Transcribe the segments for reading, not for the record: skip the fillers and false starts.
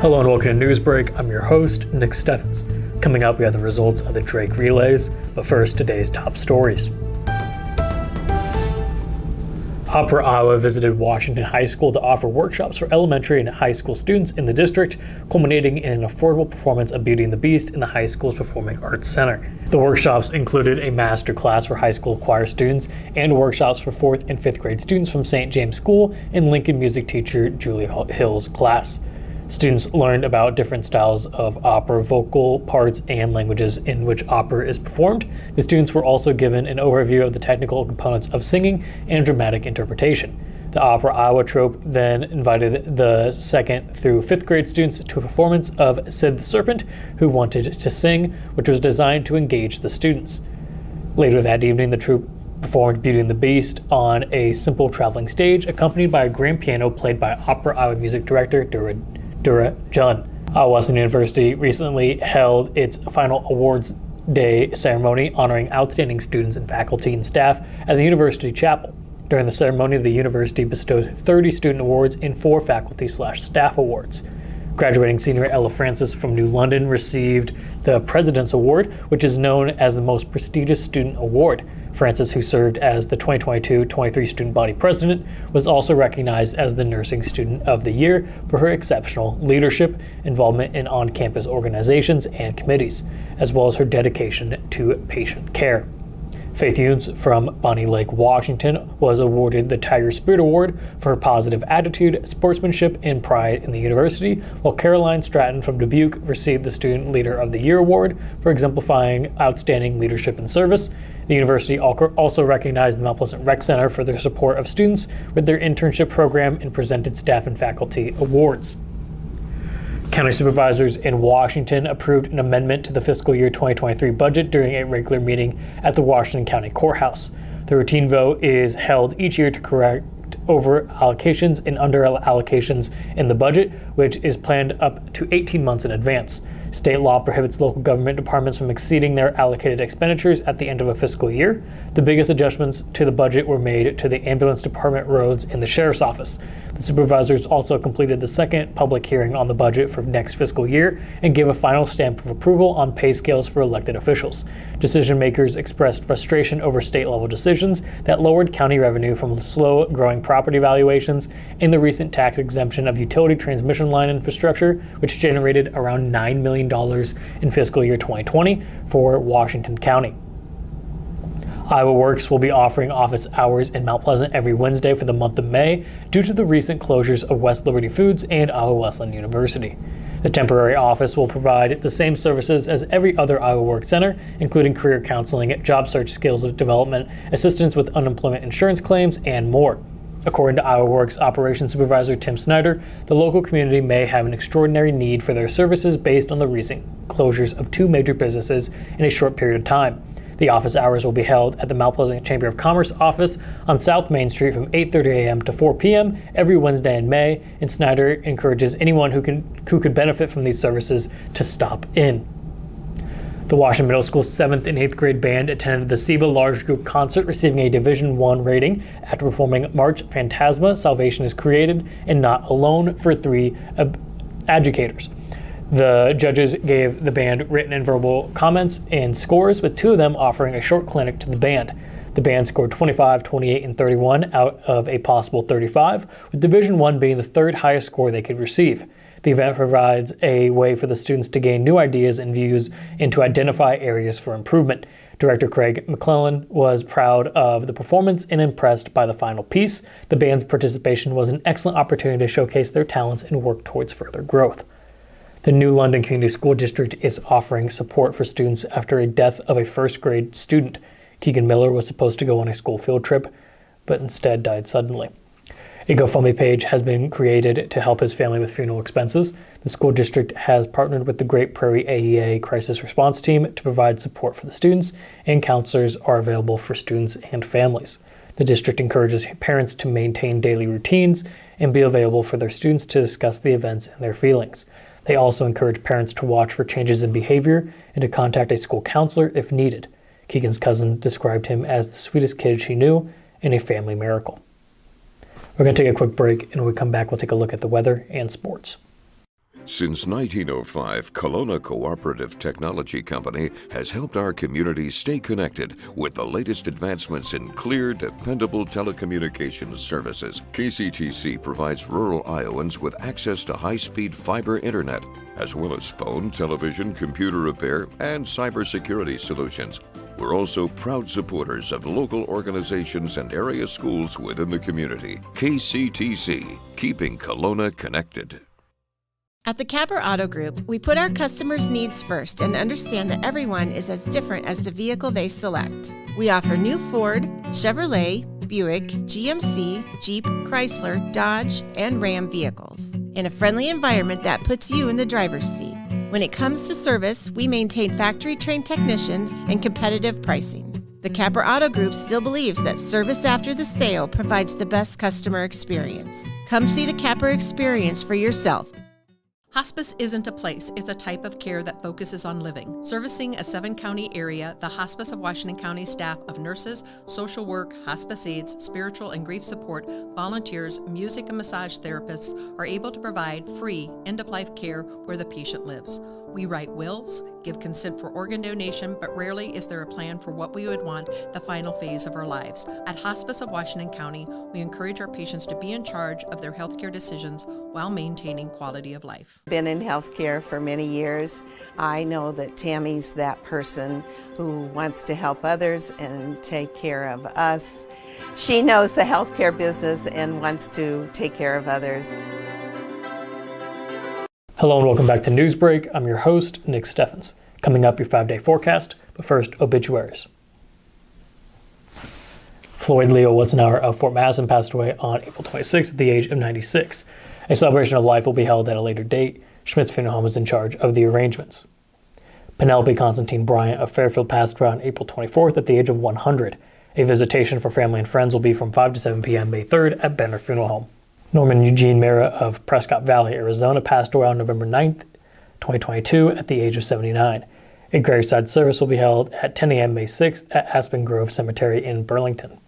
Hello and welcome to Newsbreak. I'm your host, Nick Steffens. Coming up, we have the results of the Drake Relays, but first, today's top stories. Opera Iowa visited Washington High School to offer workshops for elementary and high school students in the district, culminating in an affordable performance of Beauty and the Beast in the high school's Performing Arts Center. The workshops included a master class for high school choir students and workshops for 4th and 5th grade students from St. James School and Lincoln music teacher Julie Hill's class. Students learned about different styles of opera, vocal parts, and languages in which opera is performed. The students were also given an overview of the technical components of singing and dramatic interpretation. The Opera Iowa troupe then invited the 2nd through 5th grade students to a performance of Sid the Serpent, Who Wanted to Sing, which was designed to engage the students. Later that evening, the troupe performed Beauty and the Beast on a simple traveling stage, accompanied by a grand piano played by Opera Iowa music director Dura Jun. Iowa Wesleyan University recently held its final awards day ceremony honoring outstanding students and faculty and staff at the University Chapel. During the ceremony, the university bestowed 30 student awards and 4 faculty/staff awards. Graduating senior Ella Francis from New London received the President's Award, which is known as the most prestigious student award. Francis, who served as the 2022-23 student body president, was also recognized as the Nursing Student of the Year for her exceptional leadership, involvement in on-campus organizations and committees, as well as her dedication to patient care. Faith Younes from Bonnie Lake, Washington, was awarded the Tiger Spirit Award for her positive attitude, sportsmanship, and pride in the university, while Caroline Stratton from Dubuque received the Student Leader of the Year Award for exemplifying outstanding leadership and service. The university also recognized the Mount Pleasant Rec Center for their support of students with their internship program and presented staff and faculty awards. County supervisors in Washington approved an amendment to the fiscal year 2023 budget during a regular meeting at the Washington County Courthouse. The routine vote is held each year to correct over allocations and under allocations in the budget, which is planned up to 18 months in advance. State law prohibits local government departments from exceeding their allocated expenditures at the end of a fiscal year. The biggest adjustments to the budget were made to the ambulance department, roads, and the sheriff's office. The supervisors also completed the second public hearing on the budget for next fiscal year and gave a final stamp of approval on pay scales for elected officials. Decision makers expressed frustration over state-level decisions that lowered county revenue from slow-growing property valuations and the recent tax exemption of utility transmission line infrastructure, which generated around $9 million in fiscal year 2020 for Washington County. Iowa Works will be offering office hours in Mount Pleasant every Wednesday for the month of May due to the recent closures of West Liberty Foods and Iowa Wesleyan University. The temporary office will provide the same services as every other Iowa Works center, including career counseling, job search skills development, assistance with unemployment insurance claims, and more. According to Iowa Works Operations Supervisor Tim Snyder, the local community may have an extraordinary need for their services based on the recent closures of 2 major businesses in a short period of time. The office hours will be held at the Mount Pleasant Chamber of Commerce office on South Main Street from 8:30 a.m. to 4 p.m. every Wednesday in May, and Snyder encourages anyone who could benefit from these services to stop in. The Washington Middle School 7th and 8th grade band attended the SEBA Large Group Concert, receiving a Division I rating after performing March Phantasma, Salvation is Created, and Not Alone for 3 educators. The judges gave the band written and verbal comments and scores, with 2 of them offering a short clinic to the band. The band scored 25, 28, and 31 out of a possible 35, with Division I being the 3rd highest score they could receive. The event provides a way for the students to gain new ideas and views and to identify areas for improvement. Director Craig McClellan was proud of the performance and impressed by the final piece. The band's participation was an excellent opportunity to showcase their talents and work towards further growth. The New London Community School District is offering support for students after a death of a 1st grade student. Keegan Miller was supposed to go on a school field trip, but instead died suddenly. A GoFundMe page has been created to help his family with funeral expenses. The school district has partnered with the Great Prairie AEA Crisis Response Team to provide support for the students, and counselors are available for students and families. The district encourages parents to maintain daily routines and be available for their students to discuss the events and their feelings. They also encourage parents to watch for changes in behavior and to contact a school counselor if needed. Keegan's cousin described him as the sweetest kid she knew and a family miracle. We're going to take a quick break, and when we come back, we'll take a look at the weather and sports. Since 1905, Kelowna Cooperative Technology Company has helped our community stay connected with the latest advancements in clear, dependable telecommunications services. KCTC provides rural Iowans with access to high-speed fiber internet, as well as phone, television, computer repair, and cybersecurity solutions. We're also proud supporters of local organizations and area schools within the community. KCTC, keeping Kelowna connected. At the Capper Auto Group, we put our customers' needs first and understand that everyone is as different as the vehicle they select. We offer new Ford, Chevrolet, Buick, GMC, Jeep, Chrysler, Dodge, and Ram vehicles in a friendly environment that puts you in the driver's seat. When it comes to service, we maintain factory-trained technicians and competitive pricing. The Capper Auto Group still believes that service after the sale provides the best customer experience. Come see the Capper experience for yourself. Hospice isn't a place, it's a type of care that focuses on living. Servicing a 7-county area, the Hospice of Washington County staff of nurses, social work, hospice aides, spiritual and grief support, volunteers, music and massage therapists are able to provide free end-of-life care where the patient lives. We write wills, give consent for organ donation, but rarely is there a plan for what we would want the final phase of our lives. At Hospice of Washington County, we encourage our patients to be in charge of their healthcare decisions while maintaining quality of life. Been in healthcare for many years. I know that Tammy's that person who wants to help others and take care of us. She knows the healthcare business and wants to take care of others. Hello and welcome back to Newsbreak. I'm your host, Nick Steffens. Coming up, your 5-day forecast, but first, obituaries. Floyd Leo Wutzenauer of Fort Madison passed away on April 26th at the age of 96. A celebration of life will be held at a later date. Schmidt's Funeral Home is in charge of the arrangements. Penelope Constantine Bryant of Fairfield passed away on April 24th at the age of 100. A visitation for family and friends will be from 5 to 7 p.m. May 3rd at Benner Funeral Home. Norman Eugene Mera of Prescott Valley, Arizona, passed away on November 9th, 2022, at the age of 79. A graveside service will be held at 10 a.m. May 6th at Aspen Grove Cemetery in Burlington.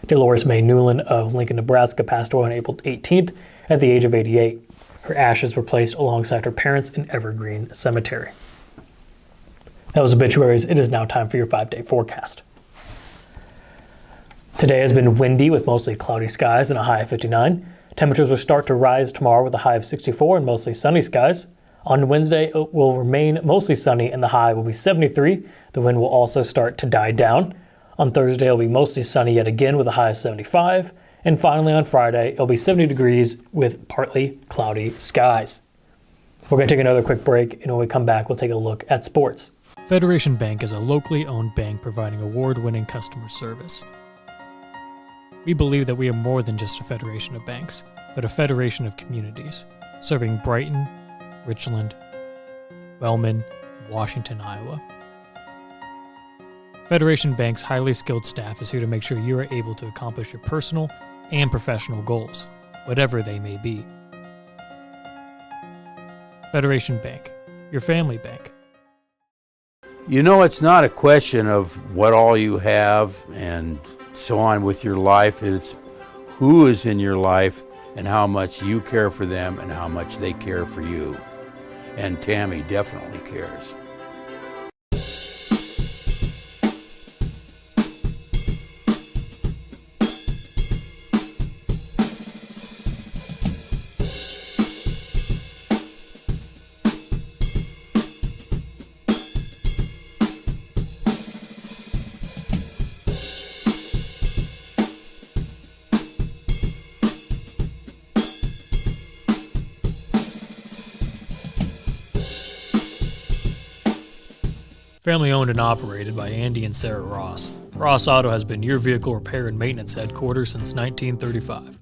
Dolores May Newland of Lincoln, Nebraska, passed away on April 18th at the age of 88. Her ashes were placed alongside her parents in Evergreen Cemetery. That was obituaries. It is now time for your 5-day forecast. Today has been windy with mostly cloudy skies and a high of 59. Temperatures will start to rise tomorrow with a high of 64 and mostly sunny skies. On Wednesday, it will remain mostly sunny and the high will be 73. The wind will also start to die down. On Thursday, it will be mostly sunny yet again with a high of 75. And finally on Friday, it'll be 70 degrees with partly cloudy skies. We're going to take another quick break, and when we come back, we'll take a look at sports. Federation Bank is a locally owned bank providing award-winning customer service. We believe that we are more than just a federation of banks, but a federation of communities, serving Brighton, Richland, Wellman, and Washington, Iowa. Federation Bank's highly skilled staff is here to make sure you are able to accomplish your personal and professional goals, whatever they may be. Federation Bank, your family bank. You know, it's not a question of what all you have and so on with your life. It's who is in your life and how much you care for them and how much they care for you. And Tammy definitely cares. Family owned and operated by Andy and Sarah Ross. Ross Auto has been your vehicle repair and maintenance headquarters since 1935.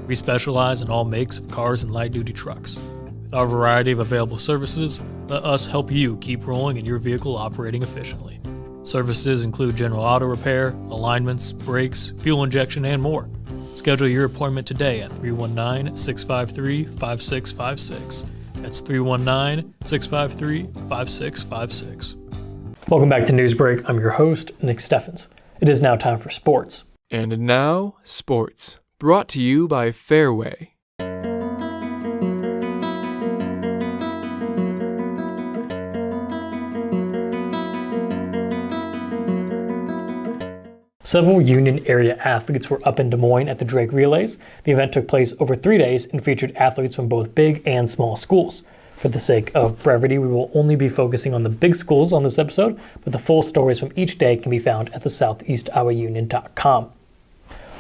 We specialize in all makes of cars and light-duty trucks. With our variety of available services, let us help you keep rolling and your vehicle operating efficiently. Services include general auto repair, alignments, brakes, fuel injection, and more. Schedule your appointment today at 319-653-5656. That's 319-653-5656. Welcome back to Newsbreak. I'm your host, Nick Steffens. It is now time for sports. And now, sports. Brought to you by Fairway. Several Union area athletes were up in Des Moines at the Drake Relays. The event took place over 3 days and featured athletes from both big and small schools. For the sake of brevity, we will only be focusing on the big schools on this episode, but the full stories from each day can be found at the southeastiowaunion.com.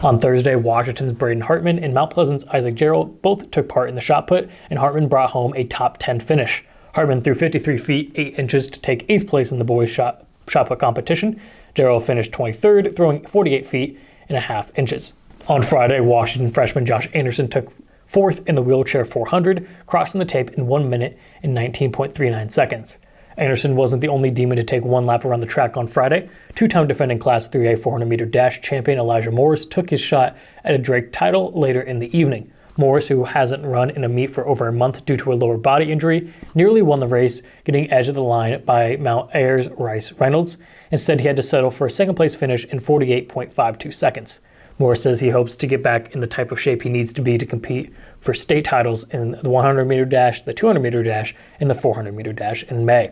On Thursday, Washington's Braden Hartman and Mount Pleasant's Isaac Gerald both took part in the shot put, and Hartman brought home a top 10 finish. Hartman threw 53 feet 8 inches to take 8th place in the boys' shot put competition. Gerald finished 23rd, throwing 48 feet and a half inches. On Friday, Washington freshman Josh Anderson took 4th in the wheelchair 400, crossing the tape in 1 minute and 19.39 seconds. Anderson wasn't the only demon to take one lap around the track on Friday. Two-time defending Class 3A 400-meter dash champion Elijah Morris took his shot at a Drake title later in the evening. Morris, who hasn't run in a meet for over a month due to a lower body injury, nearly won the race, getting edge of the line by Mount Ayers Rice Reynolds. Instead, he had to settle for a second-place finish in 48.52 seconds. Morris says he hopes to get back in the type of shape he needs to be to compete for state titles in the 100-meter dash, the 200-meter dash, and the 400-meter dash in May.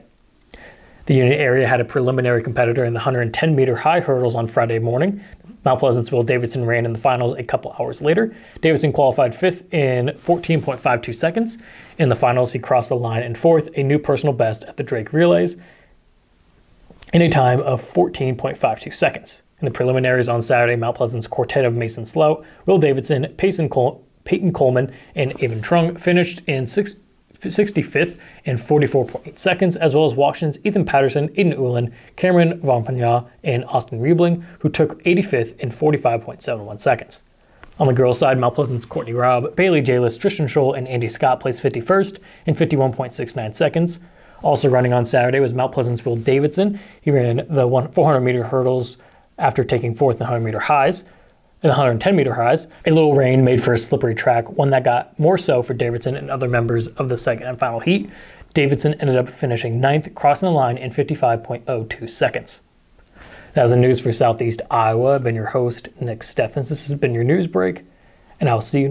The Union area had a preliminary competitor in the 110-meter high hurdles on Friday morning. Mount Pleasant's Will Davidson ran in the finals a couple hours later. Davidson qualified 5th in 14.52 seconds. In the finals, he crossed the line in 4th, a new personal best at the Drake Relays, in a time of 14.52 seconds. In the preliminaries on Saturday, Mount Pleasant's quartet of Mason Slout, Will Davidson, Peyton Coleman, and Avon Trung finished in 65th in 44.8 seconds, as well as Washington's Ethan Patterson, Aiden Ulan, Cameron Vampagna, and Austin Riebling, who took 85th in 45.71 seconds. On the girls' side, Mount Pleasant's Courtney Robb, Bailey Jalis, Tristan Scholl, and Andy Scott placed 51st in 51.69 seconds. Also running on Saturday was Mount Pleasant's Will Davidson. He ran the 400-meter hurdles after taking 4th in the 100-meter highs. In the 110-meter highs, a little rain made for a slippery track, one that got more so for Davidson and other members of the second and final heat. Davidson ended up finishing 9th, crossing the line in 55.02 seconds. That was the news for Southeast Iowa. I've been your host, Nick Steffens. This has been your news break, and I'll see you